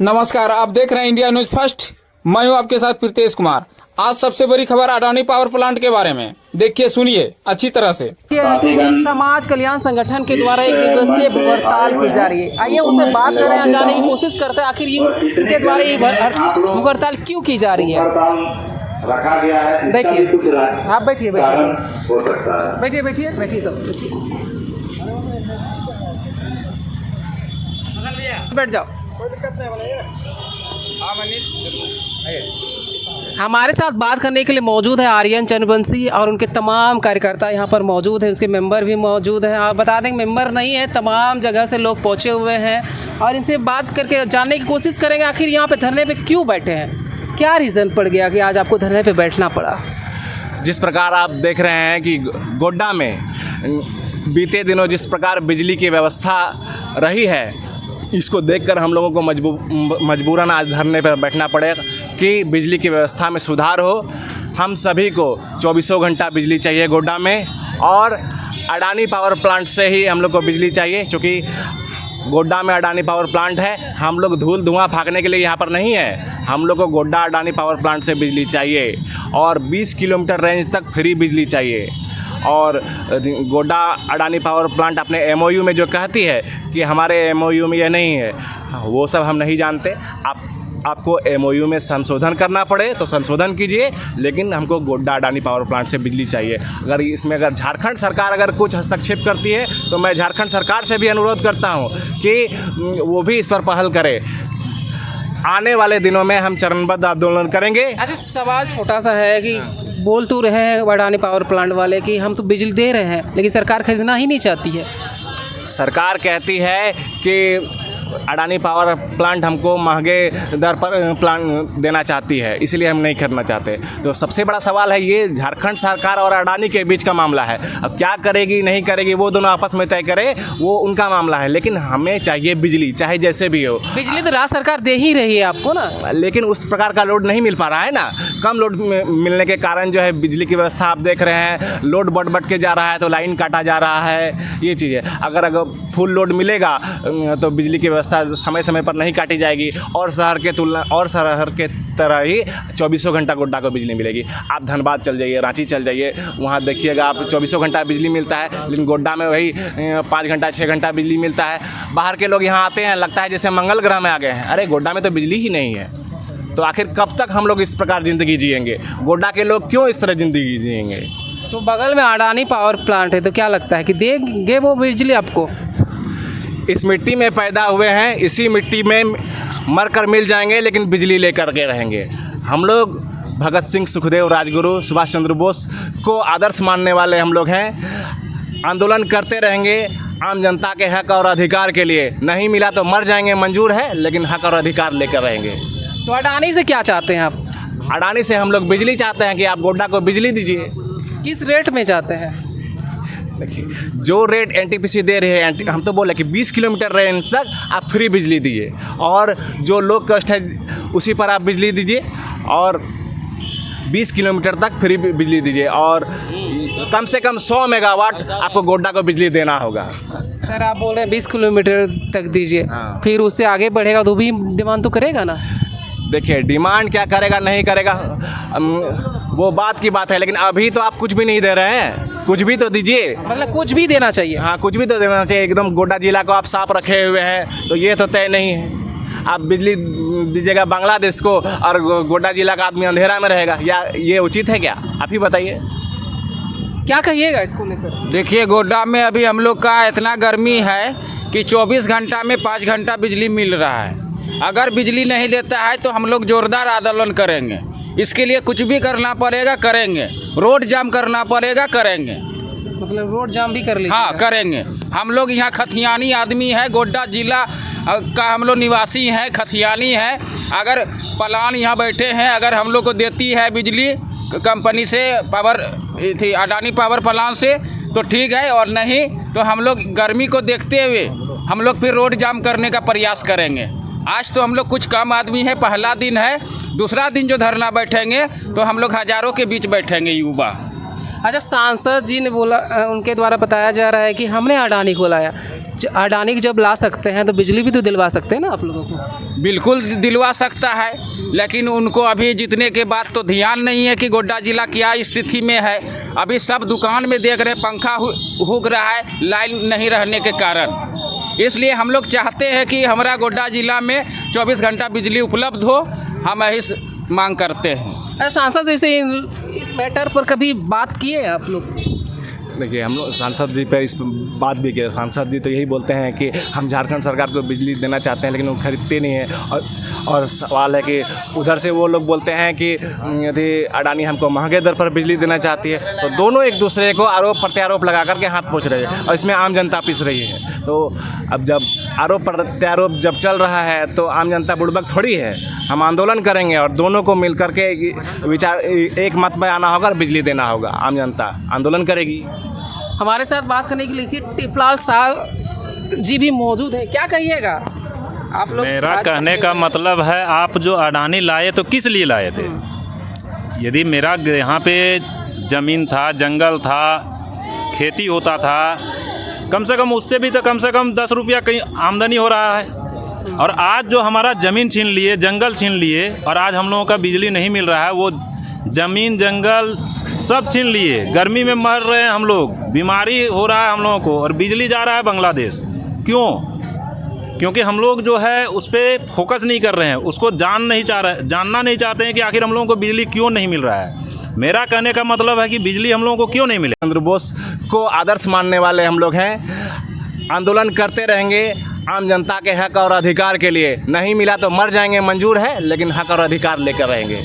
नमस्कार, आप देख रहे हैं इंडिया न्यूज फर्स्ट। मैं हूं आपके साथ प्रीतेश कुमार। आज सबसे बड़ी खबर अडानी पावर प्लांट के बारे में। देखिए, सुनिए अच्छी तरह से। समाज कल्याण संगठन के द्वारा एक दिवसीय भूख हड़ताल की जा रही है। आइए उनसे बात कर रहे हैं, जानने की कोशिश करते हैं आखिर इनके द्वारा ये भूख हड़ताल क्यों की जा रही है। रखा गया है। बैठिए, आप बैठिए हो सकता है। बैठिए बैठिए बैठिए सब बैठिए, बैठ जाओ। हमारे साथ बात करने के लिए मौजूद है आर्यन चंद्रवंशी और उनके तमाम कार्यकर्ता यहाँ पर मौजूद हैं। उसके मेंबर भी मौजूद हैं। आप बता दें, मेंबर नहीं है, तमाम जगह से लोग पहुँचे हुए हैं और इनसे बात करके जानने की कोशिश करेंगे आखिर यहाँ पे धरने पे क्यों बैठे हैं, क्या रीज़न पड़ गया कि आज आपको धरने पे बैठना पड़ा। जिस प्रकार आप देख रहे हैं कि गोड्डा में बीते दिनों जिस प्रकार बिजली की व्यवस्था रही है, इसको देखकर हम लोगों को मजबूरन आज धरने पर बैठना पड़ेगा कि बिजली की व्यवस्था में सुधार हो। हम सभी को 24 घंटा बिजली चाहिए गोड्डा में, और अडानी पावर प्लांट से ही हम लोग को बिजली चाहिए, क्योंकि गोड्डा में अडानी पावर प्लांट है। हम लोग धूल धुआं फाँकने के लिए यहाँ पर नहीं है। हम लोग को गोड्डा अडानी पावर प्लांट से बिजली चाहिए और 20 किलोमीटर रेंज तक फ्री बिजली चाहिए। और गोड्डा अडानी पावर प्लांट अपने MOU में जो कहती है कि हमारे MOU में यह नहीं है, वो सब हम नहीं जानते। आपको MOU में संशोधन करना पड़े तो संशोधन कीजिए, लेकिन हमको गोड्डा अडानी पावर प्लांट से बिजली चाहिए। अगर झारखंड सरकार अगर कुछ हस्तक्षेप करती है तो मैं झारखंड सरकार से भी अनुरोध करता हूँ कि वो भी इस पर पहल करे। आने वाले दिनों में हम चरणबद्ध आंदोलन करेंगे। अच्छा, सवाल छोटा सा है कि बोल तो रहे हैं अडानी पावर प्लांट वाले कि हम तो बिजली दे रहे हैं, लेकिन सरकार खरीदना ही नहीं चाहती है। सरकार कहती है कि अडानी पावर प्लांट हमको महंगे दर पर प्लांट देना चाहती है, इसलिए हम नहीं खरीदना चाहते। तो सबसे बड़ा सवाल है, ये झारखंड सरकार और अडानी के बीच का मामला है। अब क्या करेगी नहीं करेगी वो दोनों आपस में तय करे, वो उनका मामला है, लेकिन हमें चाहिए बिजली, चाहे जैसे भी हो। बिजली तो राज्य सरकार दे ही रही है आपको ना, लेकिन उस प्रकार का लोड नहीं मिल पा रहा है ना। कम लोड मिलने के कारण जो है बिजली की व्यवस्था आप देख रहे हैं, लोड बढ़ के जा रहा है तो लाइन काटा जा रहा है, ये चीज़ है। अगर फुल लोड मिलेगा तो बिजली की समय समय पर नहीं काटी जाएगी, और शहर के तरह ही 24 घंटा गोड्डा को बिजली मिलेगी। आप धनबाद चल जाइए, रांची चल जाइए, वहाँ देखिएगा आप 24 घंटा बिजली मिलता है, लेकिन गोड्डा में वही 5 घंटा 6 घंटा बिजली मिलता है। बाहर के लोग यहाँ आते हैं, लगता है जैसे मंगल ग्रह में आ गए हैं। अरे गोड्डा में तो बिजली ही नहीं है, तो आखिर कब तक हम लोग इस प्रकार ज़िंदगी जिएंगे? गोड्डा के लोग क्यों इस तरह ज़िंदगी जिएंगे? तो बगल में अडानी पावर प्लांट है, तो क्या लगता है कि देंगे वो बिजली आपको? इस मिट्टी में पैदा हुए हैं, इसी मिट्टी में मर कर मिल जाएंगे, लेकिन बिजली लेकर के रहेंगे। हम लोग भगत सिंह, सुखदेव, राजगुरु, सुभाष चंद्र बोस को आदर्श मानने वाले हम लोग हैं। आंदोलन करते रहेंगे आम जनता के हक और अधिकार के लिए। नहीं मिला तो मर जाएंगे, मंजूर है, लेकिन हक और अधिकार लेकर रहेंगे। तो अडानी से क्या चाहते हैं आप? अडानी से हम लोग बिजली चाहते हैं कि आप गोड्डा को बिजली दीजिए। किस रेट में चाहते हैं? देखिए, जो रेट NTPC दे रही है, हम तो बोले कि 20 किलोमीटर रेंज तक आप फ्री बिजली दीजिए, और जो लो कॉस्ट है उसी पर आप बिजली दीजिए, और 20 किलोमीटर तक फ्री बिजली दीजिए, और कम से कम 100 मेगावाट आपको गोड्डा को बिजली देना होगा। सर, आप बोल रहे हैं 20 किलोमीटर तक दीजिए, फिर उससे आगे बढ़ेगा तो भी डिमांड तो करेगा ना। देखिए, डिमांड क्या करेगा नहीं करेगा वो बात की बात है, लेकिन अभी तो आप कुछ भी नहीं दे रहे हैं। कुछ भी तो दीजिए, मतलब कुछ भी देना चाहिए। हाँ, कुछ भी तो देना चाहिए। एकदम गोड्डा जिला को आप साफ रखे हुए हैं, तो ये तो तय नहीं है। आप बिजली दीजिएगा बांग्लादेश को, और गोड्डा जिला का आदमी अंधेरा में रहेगा, या ये उचित है क्या? आप ही बताइए, क्या कहिएगा इसको लेकर? देखिए, गोड्डा में अभी हम लोग का इतना गर्मी है कि 24 घंटा में 5 घंटा बिजली मिल रहा है। अगर बिजली नहीं देता है तो हम लोग जोरदार आंदोलन करेंगे। इसके लिए कुछ भी करना पड़ेगा, करेंगे। रोड जाम करना पड़ेगा, करेंगे। मतलब रोड जाम भी कर लीजिए? हाँ, करेंगे। हम लोग यहाँ खथियानी आदमी है, गोड्डा जिला का हम लोग निवासी हैं, खथियानी है। अगर प्लान यहाँ बैठे हैं, अगर हम लोग को देती है बिजली कंपनी से, पावर थी अडानी पावर प्लांट से, तो ठीक है, और नहीं तो हम लोग गर्मी को देखते हुए हम लोग फिर रोड जाम करने का प्रयास करेंगे। आज तो हम लोग कुछ कम आदमी है, पहला दिन है। दूसरा दिन जो धरना बैठेंगे तो हम लोग हज़ारों के बीच बैठेंगे, युवा। अच्छा, सांसद जी ने बोला, उनके द्वारा बताया जा रहा है कि हमने अडानी को लाया। अडानी जब ला सकते हैं तो बिजली भी तो दिलवा सकते हैं ना आप लोगों को। बिल्कुल दिलवा सकता है, लेकिन उनको अभी जीतने के बाद तो ध्यान नहीं है कि गोड्डा जिला क्या स्थिति में है। अभी सब दुकान में देख रहे पंखा हुक रहा है लाइन नहीं रहने के कारण। इसलिए हम लोग चाहते हैं कि हमारा गोड्डा जिला में 24 घंटा बिजली उपलब्ध हो, हम यही मांग करते हैं। सांसद जैसे इस मैटर पर कभी बात किए आप लोग? देखिए, हम लोग सांसद जी पे इस बात भी किया। सांसद जी तो यही बोलते हैं कि हम झारखंड सरकार को बिजली देना चाहते हैं, लेकिन वो खरीदते नहीं हैं। और सवाल है कि उधर से वो लोग बोलते हैं कि यदि अडानी हमको महंगे दर पर बिजली देना चाहती है, तो दोनों एक दूसरे को आरोप प्रत्यारोप लगा करके हाथ पोंछ रहे हैं और इसमें आम जनता पिस रही है। तो अब जब आरोप प्रत्यारोप जब चल रहा है तो आम जनता बुड़बक थोड़ी है। हम आंदोलन करेंगे और दोनों को मिल करके विचार एक मत में आना होगा और बिजली देना होगा। आम जनता आंदोलन करेगी। हमारे साथ बात करने के लिए टिपलाल साहब जी भी मौजूद है, क्या कहिएगा आप लोग? मेरा कहने का मतलब है, आप जो अडानी लाए तो किस लिए लाए थे? यदि मेरा यहाँ पे ज़मीन था, जंगल था, खेती होता था, कम से कम उससे भी तो कम से कम 10 रुपया कहीं आमदनी हो रहा है। और आज जो हमारा ज़मीन छीन लिए, जंगल छीन लिए और आज हम लोगों का बिजली नहीं मिल रहा है, वो ज़मीन जंगल सब छीन लिए। गर्मी में मर रहे हैं हम लोग, बीमारी हो रहा है हम लोगों को, और बिजली जा रहा है बांग्लादेश। क्यों? क्योंकि हम लोग जो है उस पर फोकस नहीं कर रहे हैं, उसको जानना नहीं चाहते हैं कि आखिर हम लोगों को बिजली क्यों नहीं मिल रहा है। मेरा कहने का मतलब है कि बिजली हम लोगों को क्यों नहीं मिले। चंद्र बोस को आदर्श मानने वाले हम लोग हैं। आंदोलन करते रहेंगे आम जनता के हक और अधिकार के लिए। नहीं मिला तो मर जाएंगे, मंजूर है, लेकिन हक और अधिकार लेकर रहेंगे।